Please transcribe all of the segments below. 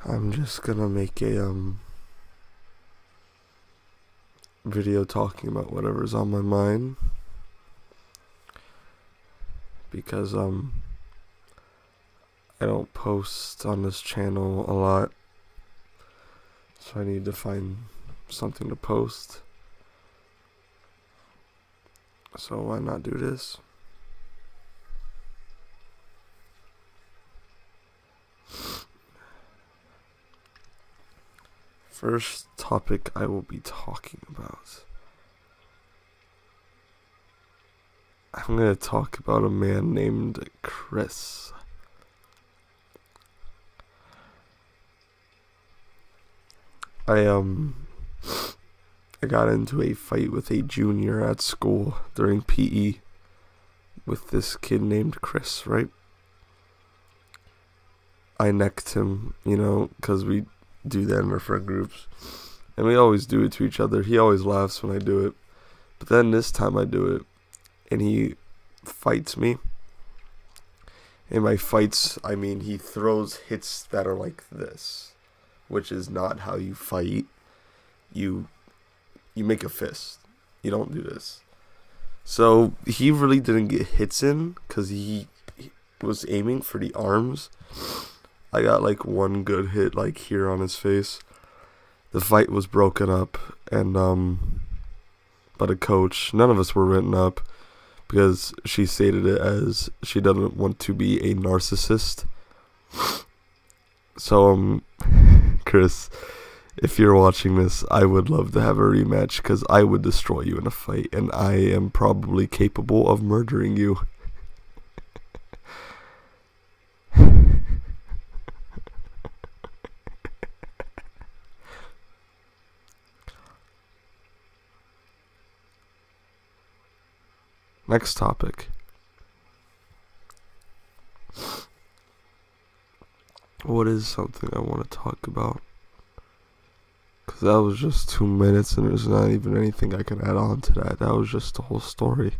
I'm just gonna make a video talking about whatever's on my mind because I don't post on this channel a lot, so I need to find something to post. So why not do this? First topic I will be talking about. I'm going to talk about a man named Chris. I got into a fight with a junior at school during PE with this kid named Chris, right? I necked him, because we do that in our friend groups. And we always do it to each other. He always laughs when I do it. But then this time I do it, and he fights me. In my fights, I mean, he throws hits that are like this, which is not how you fight. You make a fist. You don't do this. So he really didn't get hits in because he was aiming for the arms. I got like one good hit like here on his face. The fight was broken up, and by the coach. None of us were written up because she stated it as she doesn't want to be a narcissist. So Chris, if you're watching this, I would love to have a rematch because I would destroy you in a fight, and I am probably capable of murdering you. Next topic. What is something I want to talk about? Because that was just 2 minutes and there's not even anything I can add on to that. That was just the whole story.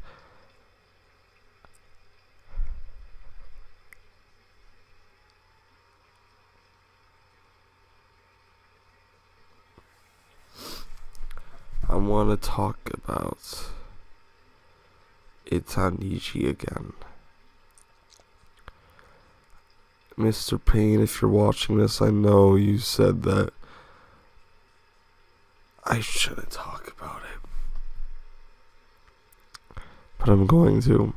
I want to talk about Itaniji again. Mr. Payne, if you're watching this, I know you said that I shouldn't talk about it, but I'm going to.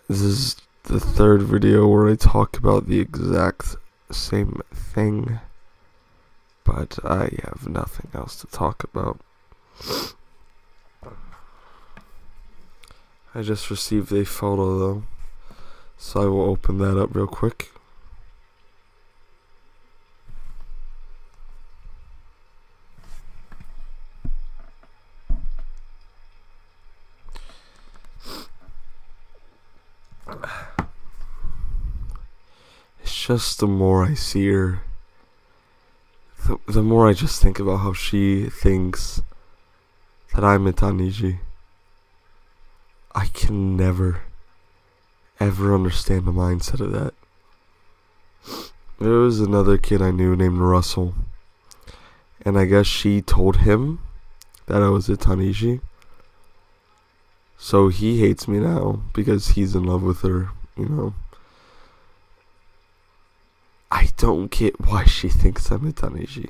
This is the third video where I talk about the exact same thing, but I have nothing else to talk about. I just received a photo though, so I will open that up real quick. It's just the more I see her, the more I just think about how she thinks that I'm Itaniji. I can never, ever understand the mindset of that. There was another kid I knew named Russell, and I guess she told him that I was Itaniji. So he hates me now because he's in love with her, I don't get why she thinks I'm Itaniji.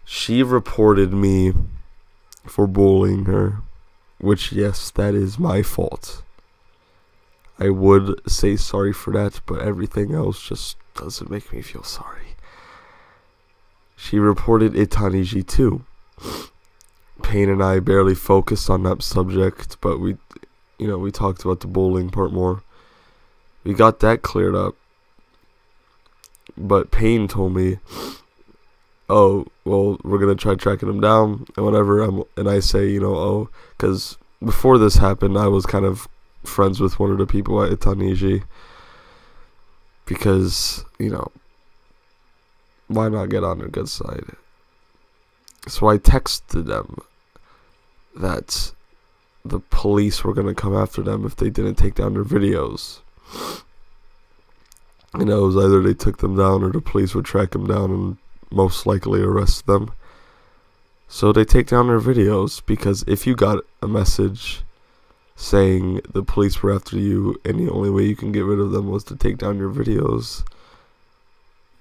She reported me for bullying her, which, yes, that is my fault. I would say sorry for that, but everything else just doesn't make me feel sorry. She reported Itaniji too. Payne and I barely focused on that subject, but we talked about the bullying part more. We got that cleared up. But Payne told me, oh, well, we're going to try tracking him down and whatever. And I say, because before this happened, I was kind of friends with one of the people at Itaniji. Because, why not get on their good side? So I texted them that the police were going to come after them if they didn't take down their videos. It was either they took them down or the police would track them down and most likely arrest them. So they take down their videos, because if you got a message saying the police were after you and the only way you can get rid of them was to take down your videos,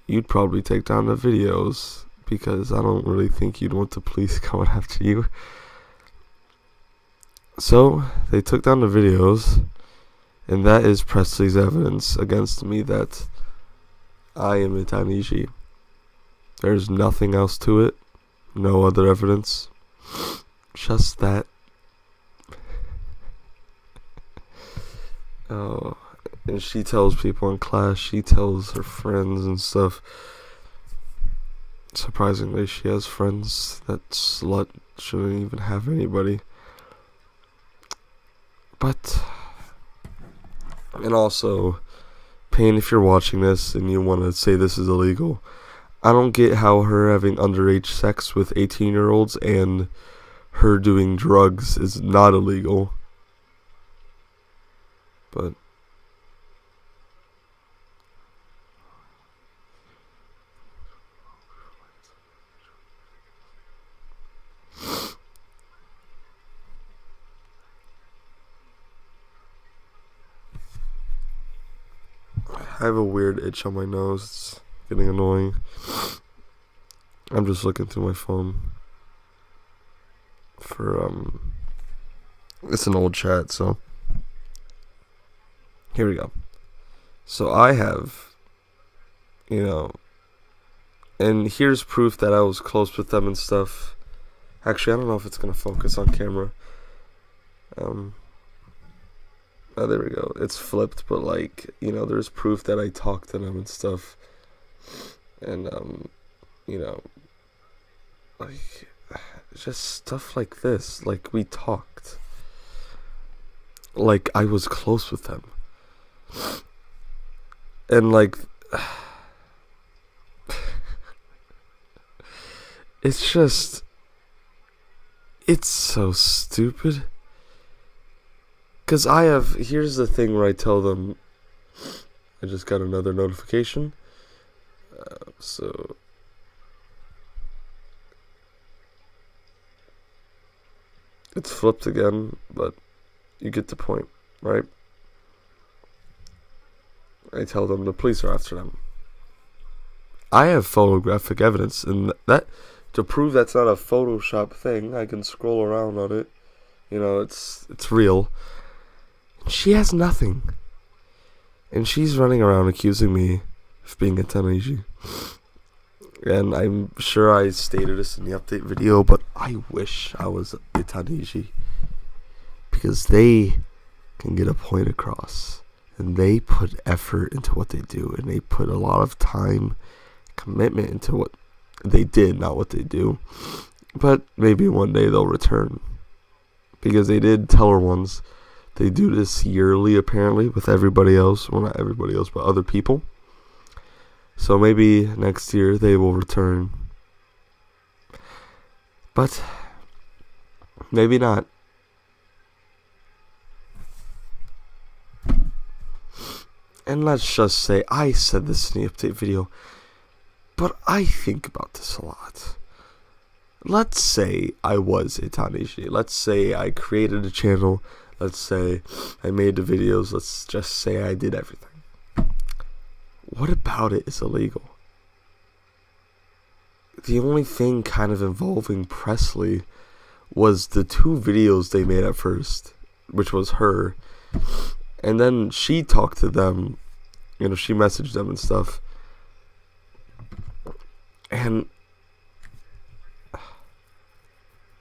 you'd probably take down the videos, because I don't really think you'd want the police coming after you. So they took down the videos, and that is Presley's evidence against me that I am Itaniji. There's nothing else to it. No other evidence. Just that. Oh, and she tells people in class, she tells her friends and stuff. Surprisingly, she has friends. That slut shouldn't even have anybody. But, and also, Payne, if you're watching this and you want to say this is illegal, I don't get how her having underage sex with 18-year-olds and her doing drugs is not illegal. But I have a weird itch on my nose. It's getting annoying. I'm just looking through my phone for it's an old chat, so here we go. So I have, and here's proof that I was close with them and stuff. Actually, I don't know if it's gonna focus on camera. Oh, there we go. It's flipped, but there's proof that I talked to them and stuff. And just stuff like this. Like, we talked. Like, I was close with them. And it's just, it's so stupid. Because here's the thing where I tell them, I just got another notification. So it's flipped again, but you get the point, right? I tell them the police are after them. I have photographic evidence, and that to prove that's not a Photoshop thing, I can scroll around on it. It's real. She has nothing. And she's running around accusing me of being a Itaniji. And I'm sure I stated this in the update video, but I wish I was a Itaniji. Because they can get a point across. And they put effort into what they do. And they put a lot of time, commitment into what they did, not what they do. But maybe one day they'll return. Because they did tell her once. They do this yearly, apparently, with everybody else. Well, not everybody else, but other people. So maybe next year they will return. But maybe not. And let's just say, I said this in the update video, but I think about this a lot. Let's say I was Itaniji. Let's say I created a channel. Let's say I made the videos. Let's just say I did everything. What about it is illegal? The only thing kind of involving Presley was the 2 videos they made at first, which was her. And then she talked to them. She messaged them and stuff. And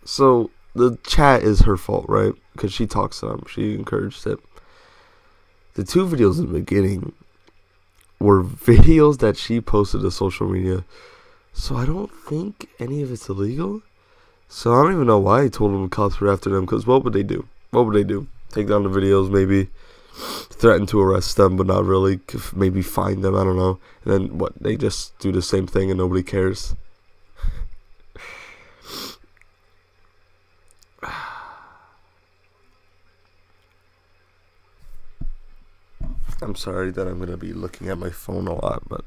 so the chat is her fault, right? Because she talks to them. She encouraged it. The 2 videos in the beginning were videos that she posted to social media. So I don't think any of it's illegal. So I don't even know why I told them the cops were after them. Because what would they do? Take down the videos, maybe threaten to arrest them, but not really. Maybe fine them, I don't know. And then what? They just do the same thing and nobody cares. I'm sorry that I'm gonna be looking at my phone a lot, but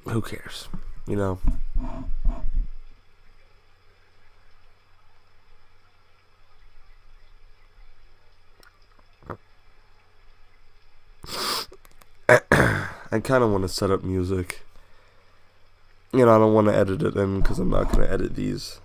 who cares? You know? I kind of want to set up music. You know, I don't want to edit it in because I'm not going to edit these.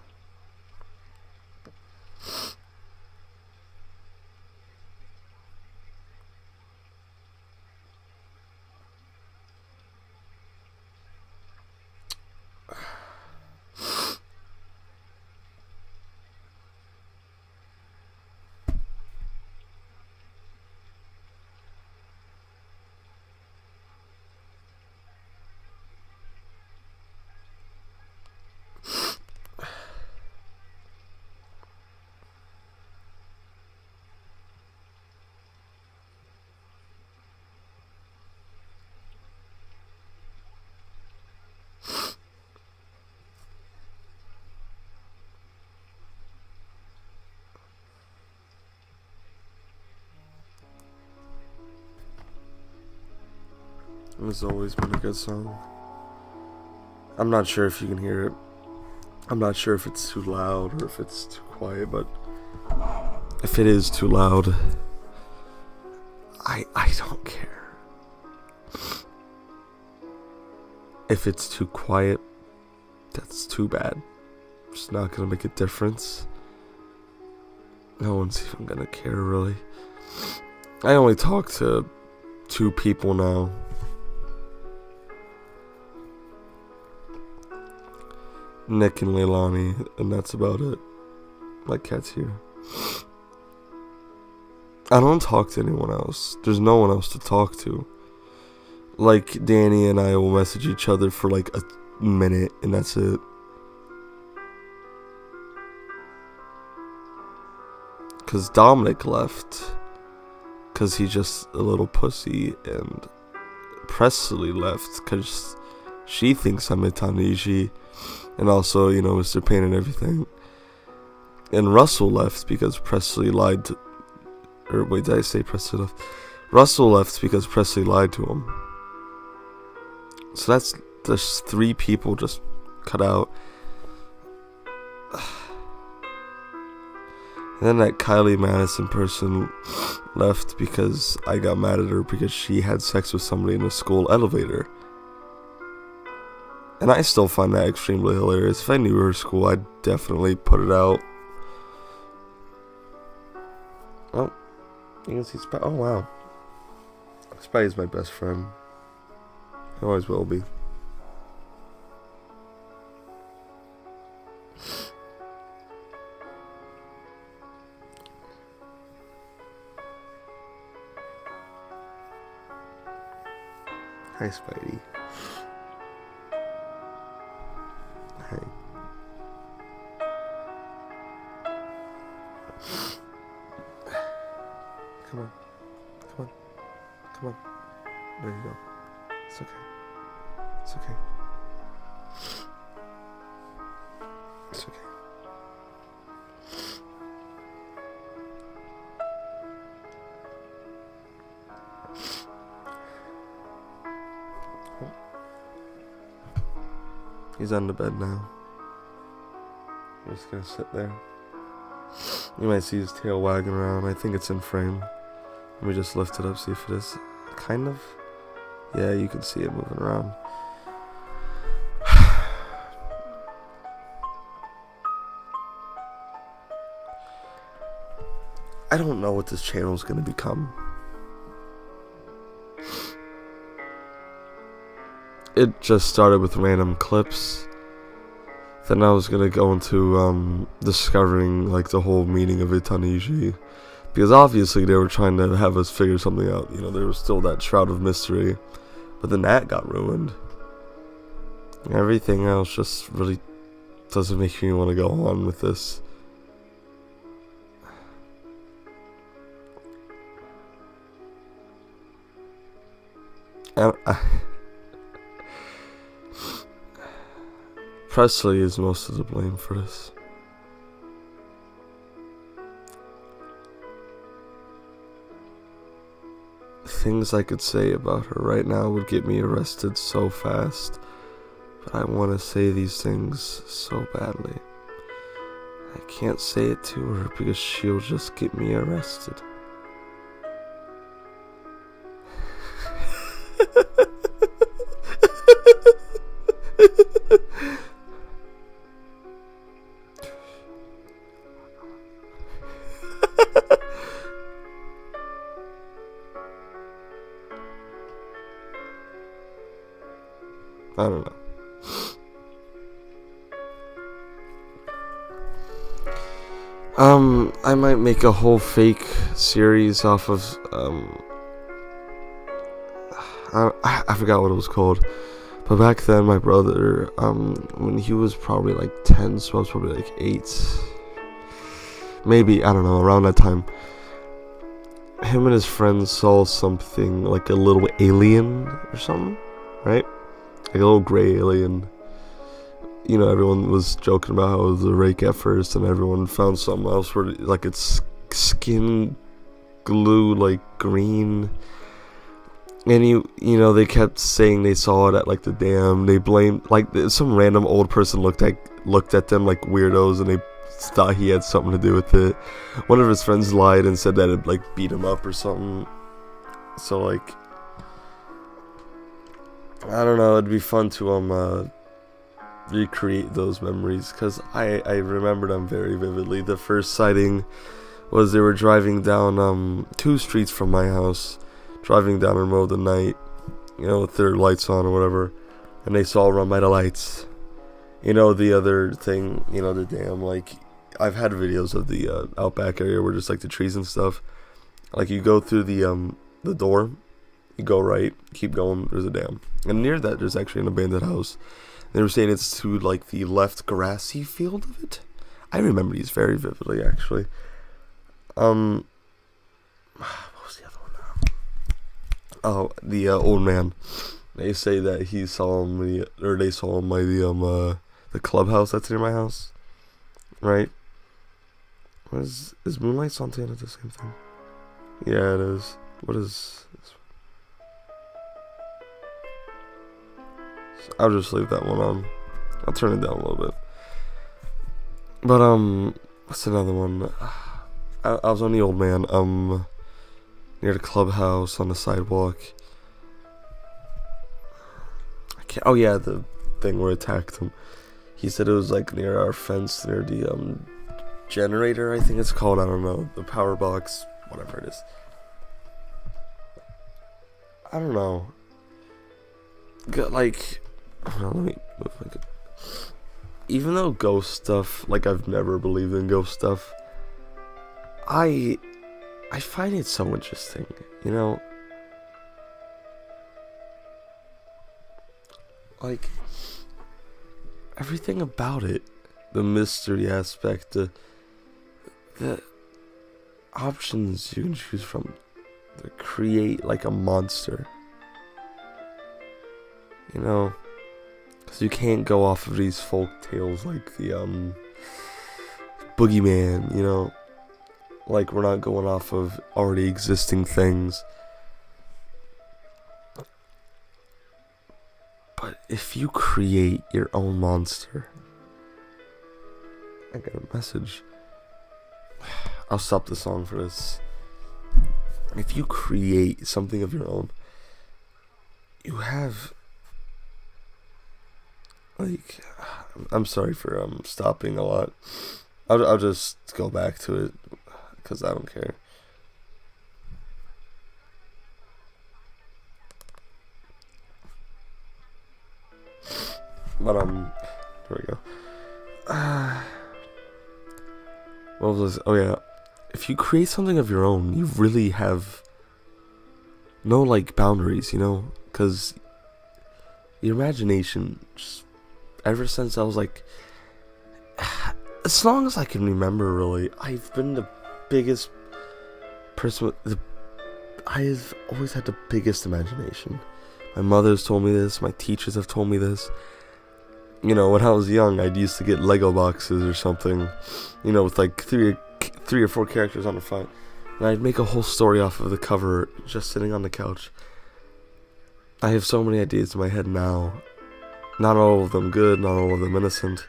It's always been a good song. I'm not sure if you can hear it. I'm not sure if it's too loud or if it's too quiet, but if it is too loud, I don't care. If it's too quiet, that's too bad. It's not gonna make a difference. No one's even gonna care, really. I only talk to 2 people now. Nick and Leilani, and that's about it. My cat's here. I don't talk to anyone else. There's no one else to talk to. Like, Danny and I will message each other for like a minute, and that's it. Because Dominic left. Because he's just a little pussy, and Presley left because she thinks I'm a Taniji. And also, you know, Mr. Payne and everything. And Russell left because Presley lied to... Or wait, did I say Presley left? Russell left because Presley lied to him. So that's... There's 3 people just cut out. And then that Kylie Madison person left because I got mad at her because she had sex with somebody in the school elevator. And I still find that extremely hilarious. If I knew her school, I'd definitely put it out. Oh, you can see Spy. Oh, wow. Spy is my best friend. He always will be. Hi, Spidey. Hey. Come on. Come on. Come on. There you go. It's okay. It's okay. It's okay. He's on the bed now. I'm just gonna sit there. You might see his tail wagging around. I think it's in frame. Let me just lift it up, see if it is. Kind of. Yeah, you can see it moving around. I don't know what this channel is gonna become. It just started with random clips. Then I was gonna go into discovering like the whole meaning of Itaniji, because obviously they were trying to have us figure something out. You know, there was still that shroud of mystery, but then that got ruined. Everything else just really doesn't make me want to go on with this. And Presley is most of the blame for this. things I could say about her right now would get me arrested so fast. But I want to say these things so badly. I can't say it to her because she'll just get me arrested. I don't know. I might make a whole fake series off of, I forgot what it was called. But back then, my brother, when he was probably like 10, so I was probably like 8. Maybe, I don't know, around that time. Him and his friends saw something like a little alien or something, right? Like a little gray alien. You know, everyone was joking about how it was a rake at first, and everyone found something else where, like, its skin glue, like, green. And you know, they kept saying they saw it at, like, the dam. They blamed, like, some random old person looked at them like weirdos, and they thought he had something to do with it. One of his friends lied and said that it, like, beat him up or something. So, like, I don't know, it'd be fun to, recreate those memories, because I remember them very vividly. The first sighting was they were driving down 2 streets from my house, driving down in the middle of the night, you know, with their lights on or whatever, and they saw Run by the Lights. You know, the other thing, you know, the dam, like, I've had videos of the outback area where just like the trees and stuff, like you go through the door, you go right, keep going, there's a dam, and near that there's actually an abandoned house. They were saying it's to, like, the left grassy field of it. I remember these very vividly, actually. What was the other one now? Oh, the old man. They say that he saw him, they saw him by the clubhouse that's near my house. Right? Is Moonlight Santana the same thing? Yeah, it is. What is this? I'll just leave that one on. I'll turn it down a little bit. But, what's another one? I was on the old man, near the clubhouse on the sidewalk. Oh yeah, the thing where it attacked him. He said it was like near our fence, near the, generator, I think it's called, I don't know, the power box, whatever it is. I don't know. Like, let me move my good. Even though ghost stuff, like, I've never believed in ghost stuff, I find it so interesting, you know? Like, everything about it, the mystery aspect, the options you can choose from to create, like, a monster. You know? Because you can't go off of these folk tales like the, Boogeyman, you know? Like, we're not going off of already existing things. But if you create your own monster... I got a message. I'll stop the song for this. If you create something of your own, you have... Like, I'm sorry for stopping a lot. I'll just go back to it because I don't care. But there we go. What was this? Oh yeah, if you create something of your own, you really have no, like, boundaries, you know, because your imagination just, ever since I was like, as long as I can remember, really, I've been the biggest person. I've always had the biggest imagination. My mother's told me this. My teachers have told me this. You know, when I was young, I used to get Lego boxes or something. You know, with like three or four characters on the front. And I'd make a whole story off of the cover just sitting on the couch. I have so many ideas in my head now. Not all of them good, not all of them innocent.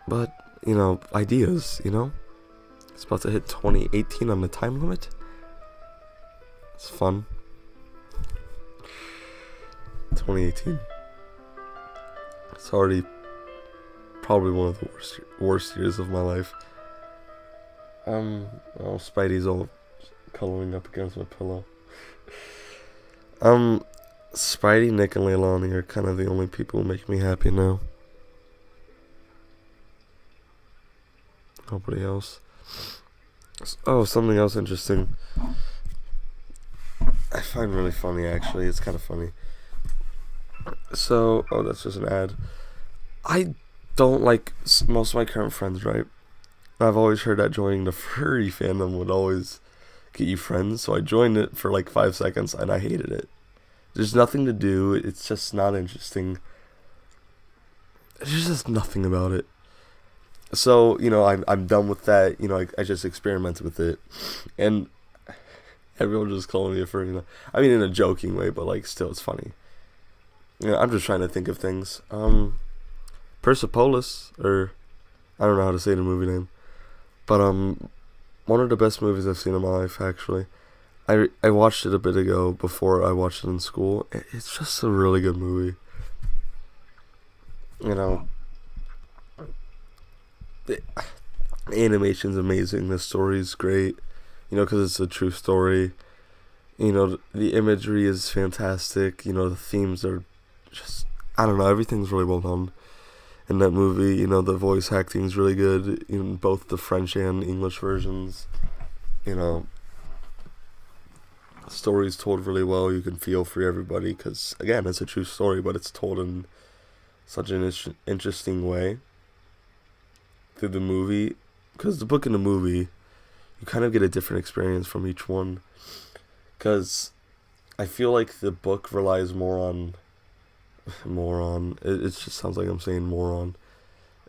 But, ideas, It's about to hit 2018 on the time limit. It's fun. 2018. It's already probably one of the worst years of my life. Spidey's all coloring up against my pillow. Spidey, Nick, and Leilani are kind of the only people who make me happy now. Nobody else. Oh, something else interesting. I find really funny, actually. It's kind of funny. So, that's just an ad. I don't like most of my current friends, right? I've always heard that joining the furry fandom would always get you friends, so I joined it for like 5 seconds and I hated it. There's nothing to do, it's just not interesting. There's just nothing about it. So, I'm done with that. I just experimented with it. And everyone just calling me a furry. I mean, in a joking way, but like, still, it's funny. I'm just trying to think of things. Persepolis, or I don't know how to say the movie name. But, one of the best movies I've seen in my life, actually. I watched it a bit ago before I watched it in school. It's just a really good movie. The animation's amazing. The story's great. Because it's a true story. The imagery is fantastic. The themes are just, I don't know, everything's really well done in that movie. The voice acting's really good in both the French and English versions. The story's told really well. You can feel for everybody because, again, it's a true story, but it's told in such an interesting way through the movie. Because the book and the movie, you kind of get a different experience from each one. Because I feel like the book relies more on... It just sounds like I'm saying moron.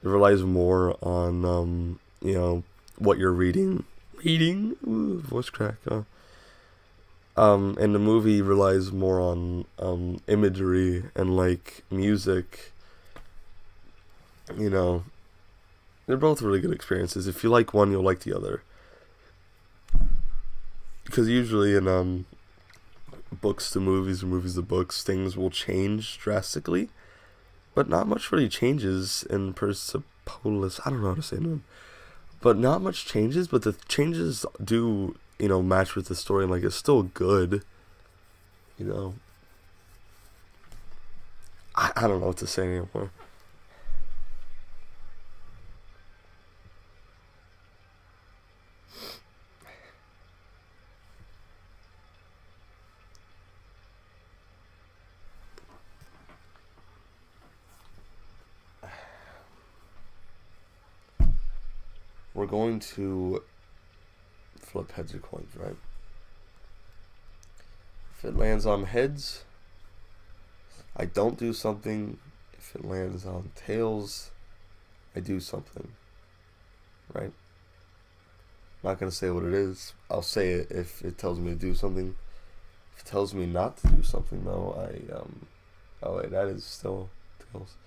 It relies more on, what you're reading. Ooh, voice crack, and the movie relies more on, imagery and, like, music. They're both really good experiences. If you like one, you'll like the other. Because usually in, books to movies or movies to books, things will change drastically. But not much really changes in Persepolis. I don't know how to say it. But not much changes, but the changes do, match with the story, and, like, it's still good. I don't know what to say anymore. We're going to flip heads or coins, right? If it lands on heads, I don't do something. If it lands on tails, I do something. Right? I'm not going to say what it is. I'll say it if it tells me to do something. If it tells me not to do something, though, oh wait, that is still tails.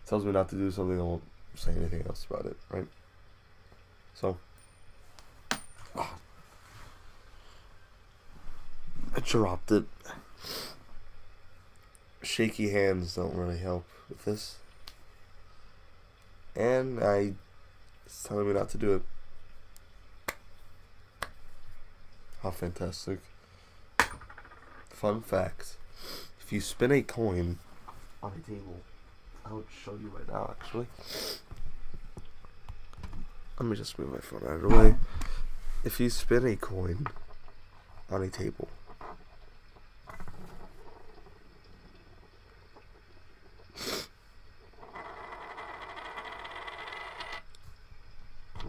If it tells me not to do something, I won't say anything else about it, right? So, I dropped it. Shaky hands don't really help with this. And it's telling me not to do it. How fantastic. Fun fact. If you spin a coin on a table, I would show you right now, actually. Let me just move my phone out of the way. If you spin a coin on a table,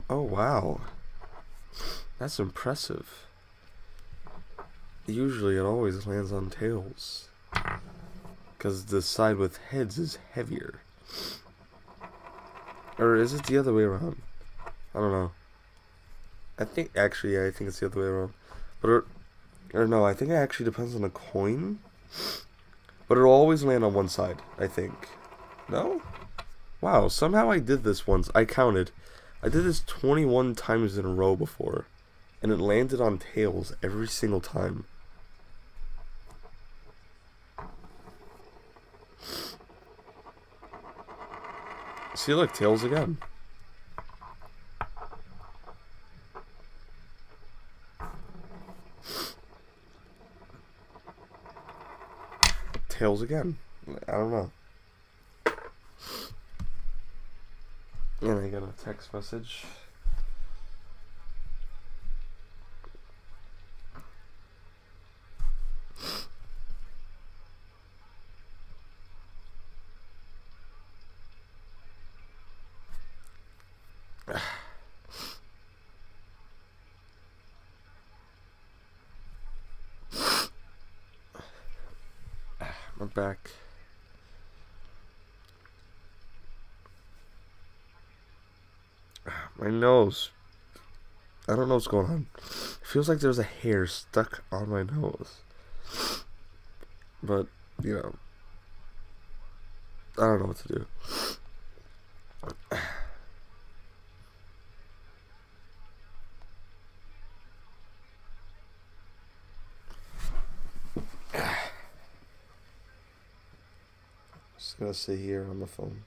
oh wow, that's impressive. Usually it always lands on tails, because the side with heads is heavier. Or is it the other way around? I don't know. I think actually, yeah, I think it's the other way around. But or no, I think it actually depends on the coin. But it'll always land on one side, I think. No? Wow, somehow I did this once. I counted. I did this 21 times in a row before. And it landed on tails every single time. See, look, tails again. Tails again. I don't know. And I got a text message. I'm back. My nose. I don't know what's going on. It feels like there's a hair stuck on my nose. But, you know, I don't know what to do. Just gonna sit here on the phone.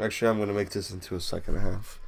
Actually, I'm gonna make this into a second half.